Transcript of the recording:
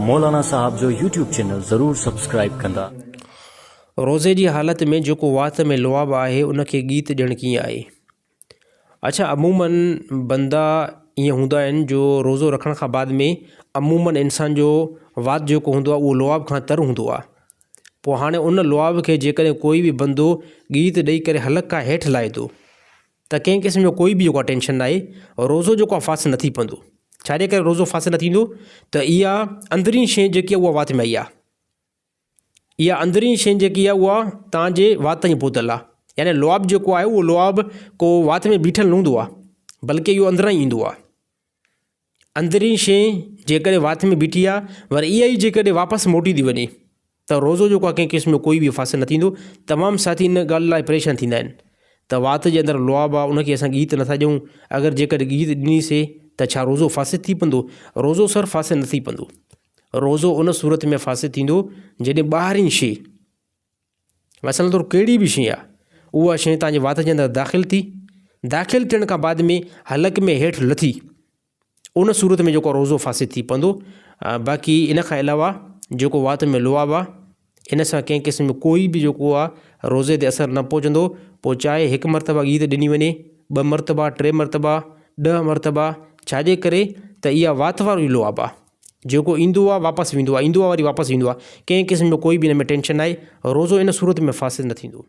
मौलाना साहब जो YouTube channel ज़रूर subscribe कंदा। रोज़े जी हालत में जेको वात में लुआब आहे उनखे गीत ॾियणु कीअं आहे। अच्छा, अमूमन बंदा ईअं हूंदा आहिनि जो रोज़ो रखण खां बाद में अमूमन इंसान जो वात जेको हूंदो आहे उहो लुआब खां तर हूंदो आहे। पोइ हाणे उन लुआब खे जेकॾहिं कोई बि बंदो गीत ॾेई करे हलक खां हेठि लाहे थो त कंहिं क़िस्म जो कोई बि जेको आहे टेंशन न आहे, रोज़ो जेको आहे फास न थी पवंदो। छाजे करे रोज़ो फास न थींदो त इहा अंदरीं शइ जेकी आहे उहा वात में आई आहे। इहा अंदरीं शइ जेकी आहे उहा तव्हांजे वात ताईं पहुतल आहे। यानी लुआब जेको आहे उहो लुआब को वात में बीठल न हूंदो आहे, बल्कि इहो अंदरां ई ईंदो आहे। अंदरीं शइ जेकॾहिं वात में बीठी आहे वरी इहा ई जेकॾहिं वापसि मोटी थी वञे त रोज़ो जेको आहे कंहिं क़िस्म जो कोई बि फास न थींदो। तमामु साथी इन ॻाल्हि लाइ परेशान थींदा आहिनि त वात जे अंदरि लुआब आहे उनखे असां गीत नथा ॾियूं, अगरि जेकॾहिं गीत ॾिनीसीं त छा रोज़ो फासिद थी पवंदो। रोज़ो सर फासिद न थी पवंदो। रोज़ो उन सूरत में फासिद थींदो जॾहिं ॿाहिरीं शइ, मसइलो तौरु कहिड़ी बि शइ आहे, उहा शइ तव्हांजे वात जे अंदरि दाख़िल थियण खां बाद में हलक में हेठि लथी, उन सूरत में जेको रोज़ो फासिद थी पवंदो। बाक़ी इन खां अलावा जेको वात में लुआब आहे इन सां कंहिं क़िस्म जो कोई बि जेको आहे रोज़े ते असरु न पहुचंदो। पोइ चाहे हिकु मरतबा गीत ॾिनी वञे, 2 मरतबा, 3 मरतबा, 10 मरतबा, छाजे करे त इहा वात वारो ई लुआब आहे। जेको ईंदो आहे वापसि वेंदो आहे, ईंदो आहे वरी वापसि ईंदो आहे। कंहिं क़िस्म जो कोई बि हिन में टेंशन न आहे। रोज़ो इन सूरत में फासिद न थींदो।